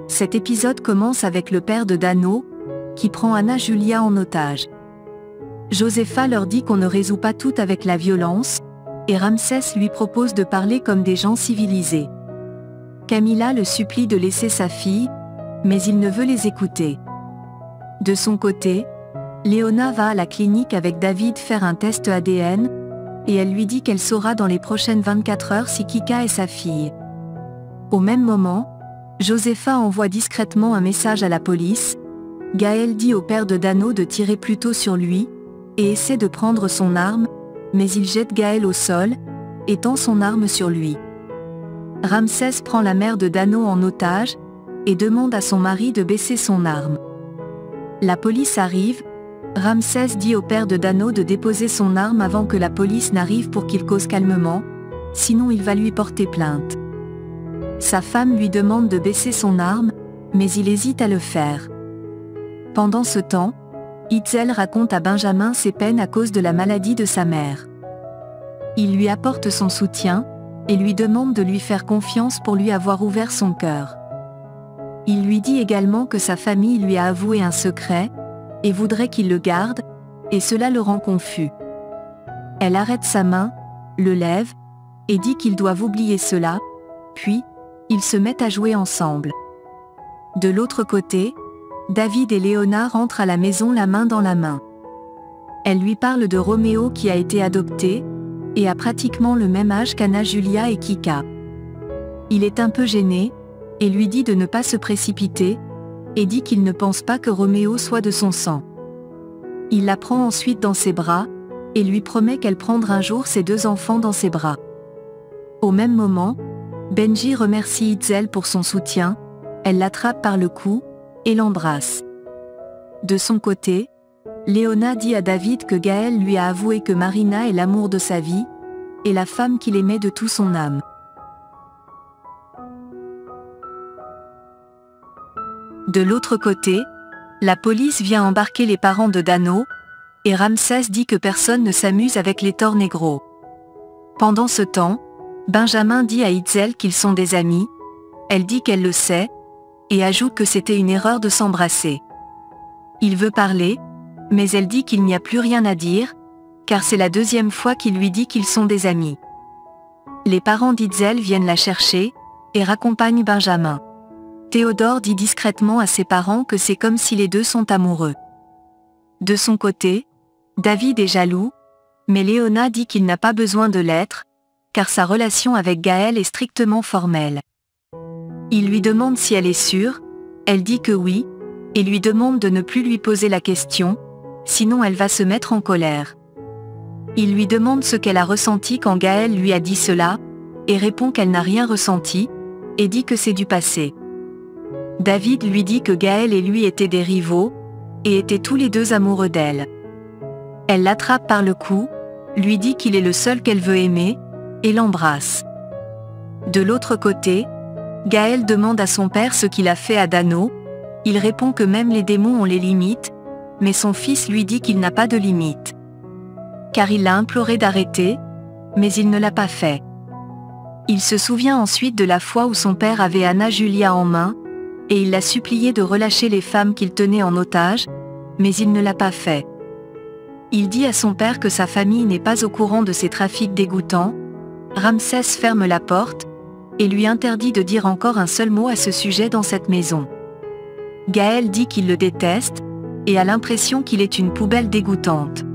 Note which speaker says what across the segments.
Speaker 1: Cet épisode commence avec le père de Dano, qui prend Anna Julia en otage. Josepha leur dit qu'on ne résout pas tout avec la violence, et Ramsès lui propose de parler comme des gens civilisés. Camilla le supplie de laisser sa fille, mais il ne veut les écouter. De son côté, Léona va à la clinique avec David faire un test ADN, et elle lui dit qu'elle saura dans les prochaines 24 heures si Kika est sa fille. Au même moment, Josepha envoie discrètement un message à la police. Gaël dit au père de Dano de tirer plutôt sur lui, et essaie de prendre son arme, mais il jette Gaël au sol, et tend son arme sur lui. Ramsès prend la mère de Dano en otage, et demande à son mari de baisser son arme. La police arrive. Ramsès dit au père de Dano de déposer son arme avant que la police n'arrive pour qu'il cause calmement, sinon il va lui porter plainte. Sa femme lui demande de baisser son arme, mais il hésite à le faire. Pendant ce temps, Itzel raconte à Benjamin ses peines à cause de la maladie de sa mère. Il lui apporte son soutien, et lui demande de lui faire confiance pour lui avoir ouvert son cœur. Il lui dit également que sa famille lui a avoué un secret, et voudrait qu'il le garde, et cela le rend confus. Elle arrête sa main, le lève, et dit qu'ils doivent oublier cela, puis, ils se mettent à jouer ensemble. De l'autre côté, David et Léona rentrent à la maison la main dans la main. Elle lui parle de Roméo qui a été adopté, et a pratiquement le même âge qu'Anna Julia et Kika. Il est un peu gêné, et lui dit de ne pas se précipiter, et dit qu'il ne pense pas que Roméo soit de son sang. Il la prend ensuite dans ses bras, et lui promet qu'elle prendra un jour ses deux enfants dans ses bras. Au même moment, Benji remercie Itzel pour son soutien, elle l'attrape par le cou, et l'embrasse. De son côté, Léona dit à David que Gaël lui a avoué que Marina est l'amour de sa vie, et la femme qu'il aimait de tout son âme. De l'autre côté, la police vient embarquer les parents de Dano, et Ramsès dit que personne ne s'amuse avec les Tornegros. Pendant ce temps, Benjamin dit à Itzel qu'ils sont des amis, elle dit qu'elle le sait, et ajoute que c'était une erreur de s'embrasser. Il veut parler, mais elle dit qu'il n'y a plus rien à dire, car c'est la deuxième fois qu'il lui dit qu'ils sont des amis. Les parents d'Itzel viennent la chercher, et raccompagnent Benjamin. Théodore dit discrètement à ses parents que c'est comme si les deux sont amoureux. De son côté, David est jaloux, mais Léona dit qu'il n'a pas besoin de l'être, car sa relation avec Gaël est strictement formelle. Il lui demande si elle est sûre, elle dit que oui, et lui demande de ne plus lui poser la question, sinon elle va se mettre en colère. Il lui demande ce qu'elle a ressenti quand Gaël lui a dit cela, et répond qu'elle n'a rien ressenti, et dit que c'est du passé. David lui dit que Gaël et lui étaient des rivaux, et étaient tous les deux amoureux d'elle. Elle l'attrape par le cou, lui dit qu'il est le seul qu'elle veut aimer, et l'embrasse. De l'autre côté, Gaël demande à son père ce qu'il a fait à Dano, il répond que même les démons ont les limites, mais son fils lui dit qu'il n'a pas de limites. Car il l'a imploré d'arrêter, mais il ne l'a pas fait. Il se souvient ensuite de la fois où son père avait Anna Julia en main, et il l'a supplié de relâcher les femmes qu'il tenait en otage, mais il ne l'a pas fait. Il dit à son père que sa famille n'est pas au courant de ces trafics dégoûtants. Ramsès ferme la porte, et lui interdit de dire encore un seul mot à ce sujet dans cette maison. Gaël dit qu'il le déteste, et a l'impression qu'il est une poubelle dégoûtante.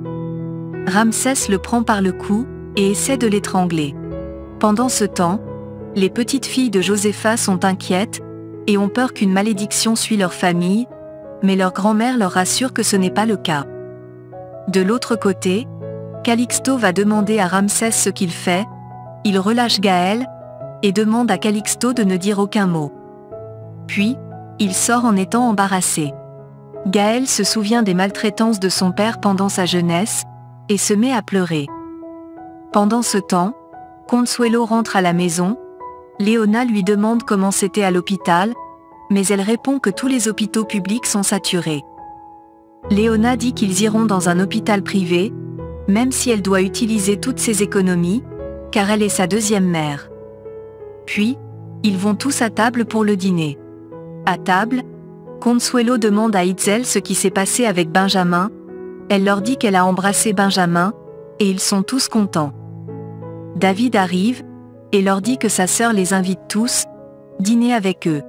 Speaker 1: Ramsès le prend par le cou, et essaie de l'étrangler. Pendant ce temps, les petites filles de Josepha sont inquiètes, et ont peur qu'une malédiction suit leur famille, mais leur grand-mère leur rassure que ce n'est pas le cas. De l'autre côté, Calixto va demander à Ramsès ce qu'il fait, il relâche Gaël, et demande à Calixto de ne dire aucun mot. Puis, il sort en étant embarrassé. Gaël se souvient des maltraitances de son père pendant sa jeunesse, et se met à pleurer. Pendant ce temps, Consuelo rentre à la maison, Léona lui demande comment c'était à l'hôpital, mais elle répond que tous les hôpitaux publics sont saturés. Léona dit qu'ils iront dans un hôpital privé, même si elle doit utiliser toutes ses économies, car elle est sa deuxième mère. Puis, ils vont tous à table pour le dîner. À table, Consuelo demande à Itzel ce qui s'est passé avec Benjamin. Elle leur dit qu'elle a embrassé Benjamin, et ils sont tous contents. David arrive, et leur dit que sa sœur les invite tous, dîner avec eux.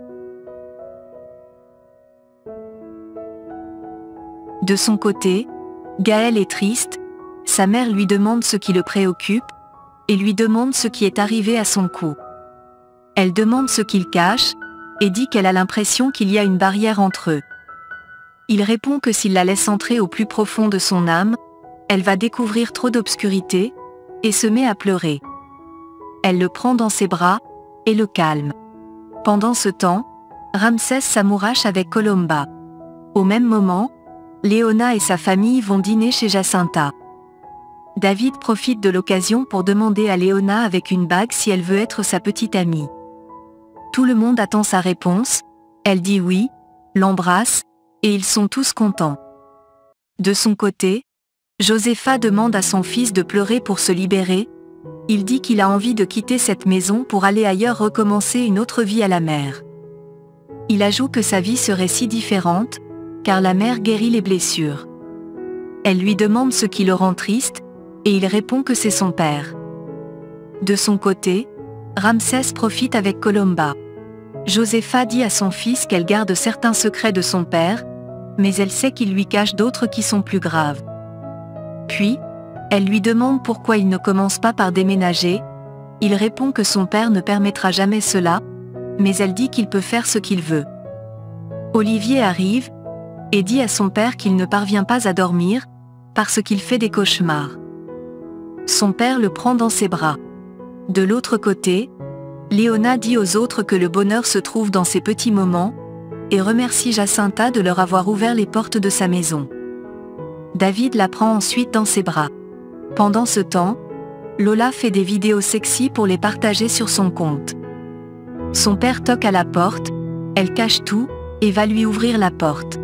Speaker 1: De son côté, Gaël est triste, sa mère lui demande ce qui le préoccupe, et lui demande ce qui est arrivé à son cou. Elle demande ce qu'il cache, et dit qu'elle a l'impression qu'il y a une barrière entre eux. Il répond que s'il la laisse entrer au plus profond de son âme, elle va découvrir trop d'obscurité, et se met à pleurer. Elle le prend dans ses bras, et le calme. Pendant ce temps, Ramsès s'amourache avec Colomba. Au même moment, Léona et sa famille vont dîner chez Jacinta. David profite de l'occasion pour demander à Léona avec une bague si elle veut être sa petite amie. Tout le monde attend sa réponse, elle dit oui, l'embrasse, et ils sont tous contents. De son côté, Josepha demande à son fils de pleurer pour se libérer. Il dit qu'il a envie de quitter cette maison pour aller ailleurs recommencer une autre vie à la mer. Il ajoute que sa vie serait si différente, car la mer guérit les blessures. Elle lui demande ce qui le rend triste, et il répond que c'est son père. De son côté, Ramsès profite avec Colomba. Josepha dit à son fils qu'elle garde certains secrets de son père, mais elle sait qu'il lui cache d'autres qui sont plus graves. Puis, elle lui demande pourquoi il ne commence pas par déménager. Il répond que son père ne permettra jamais cela, mais elle dit qu'il peut faire ce qu'il veut. Olivier arrive, et dit à son père qu'il ne parvient pas à dormir, parce qu'il fait des cauchemars. Son père le prend dans ses bras. De l'autre côté, Léona dit aux autres que le bonheur se trouve dans ces petits moments, et remercie Jacinta de leur avoir ouvert les portes de sa maison. David la prend ensuite dans ses bras. Pendant ce temps, Lola fait des vidéos sexy pour les partager sur son compte. Son père toque à la porte, elle cache tout, et va lui ouvrir la porte.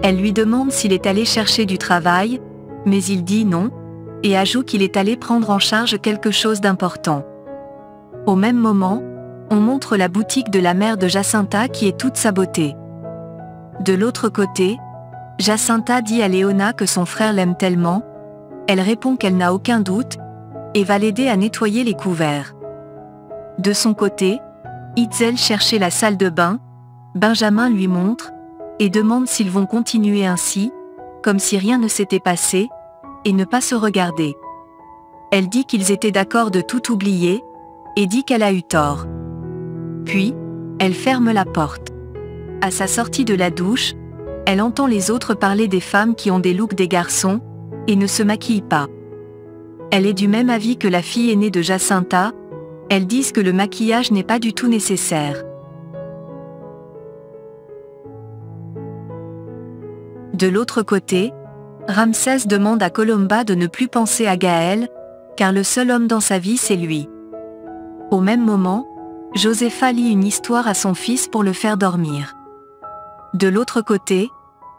Speaker 1: Elle lui demande s'il est allé chercher du travail, mais il dit non, et ajoute qu'il est allé prendre en charge quelque chose d'important. Au même moment, on montre la boutique de la mère de Jacinta qui est toute sa beauté. De l'autre côté, Jacinta dit à Léona que son frère l'aime tellement, elle répond qu'elle n'a aucun doute, et va l'aider à nettoyer les couverts. De son côté, Itzel cherchait la salle de bain, Benjamin lui montre, et demande s'ils vont continuer ainsi, comme si rien ne s'était passé, et ne pas se regarder. Elle dit qu'ils étaient d'accord de tout oublier, et dit qu'elle a eu tort. Puis, elle ferme la porte. À sa sortie de la douche, elle entend les autres parler des femmes qui ont des looks des garçons, et ne se maquillent pas. Elle est du même avis que la fille aînée de Jacinta, elles disent que le maquillage n'est pas du tout nécessaire. De l'autre côté, Ramsès demande à Colomba de ne plus penser à Gaël, car le seul homme dans sa vie c'est lui. Au même moment, Josepha lit une histoire à son fils pour le faire dormir. De l'autre côté,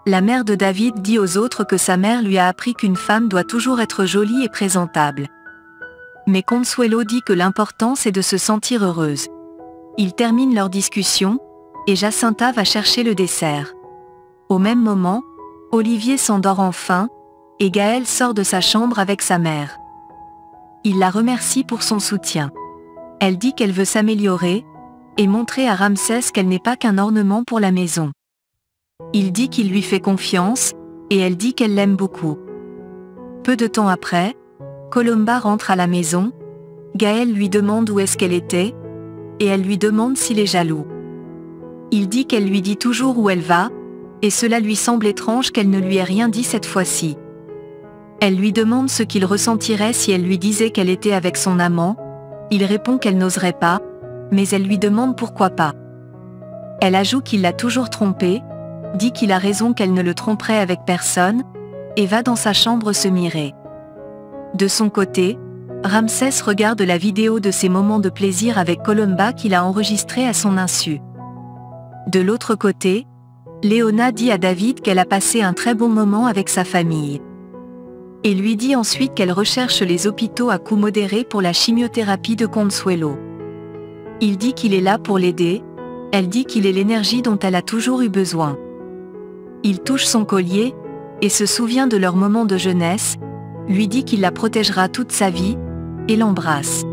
Speaker 1: la mère de David dit aux autres que sa mère lui a appris qu'une femme doit toujours être jolie et présentable. Mais Consuelo dit que l'important c'est de se sentir heureuse. Ils terminent leur discussion, et Jacinta va chercher le dessert. Au même moment, Olivier s'endort enfin, et Gaël sort de sa chambre avec sa mère. Il la remercie pour son soutien. Elle dit qu'elle veut s'améliorer, et montrer à Ramsès qu'elle n'est pas qu'un ornement pour la maison. Il dit qu'il lui fait confiance, et elle dit qu'elle l'aime beaucoup. Peu de temps après, Colomba rentre à la maison, Gaël lui demande où est-ce qu'elle était, et elle lui demande s'il est jaloux. Il dit qu'elle lui dit toujours où elle va, et cela lui semble étrange qu'elle ne lui ait rien dit cette fois-ci. Elle lui demande ce qu'il ressentirait si elle lui disait qu'elle était avec son amant, il répond qu'elle n'oserait pas, mais elle lui demande pourquoi pas. Elle ajoute qu'il l'a toujours trompée, dit qu'il a raison qu'elle ne le tromperait avec personne, et va dans sa chambre se mirer. De son côté, Ramsès regarde la vidéo de ses moments de plaisir avec Colomba qu'il a enregistré à son insu. De l'autre côté, Léona dit à David qu'elle a passé un très bon moment avec sa famille. Et lui dit ensuite qu'elle recherche les hôpitaux à coût modéré pour la chimiothérapie de Consuelo. Il dit qu'il est là pour l'aider, Elle dit qu'il est l'énergie dont elle a toujours eu besoin. Il touche son collier, et se souvient de leur moment de jeunesse, lui dit qu'il la protégera toute sa vie, et l'embrasse.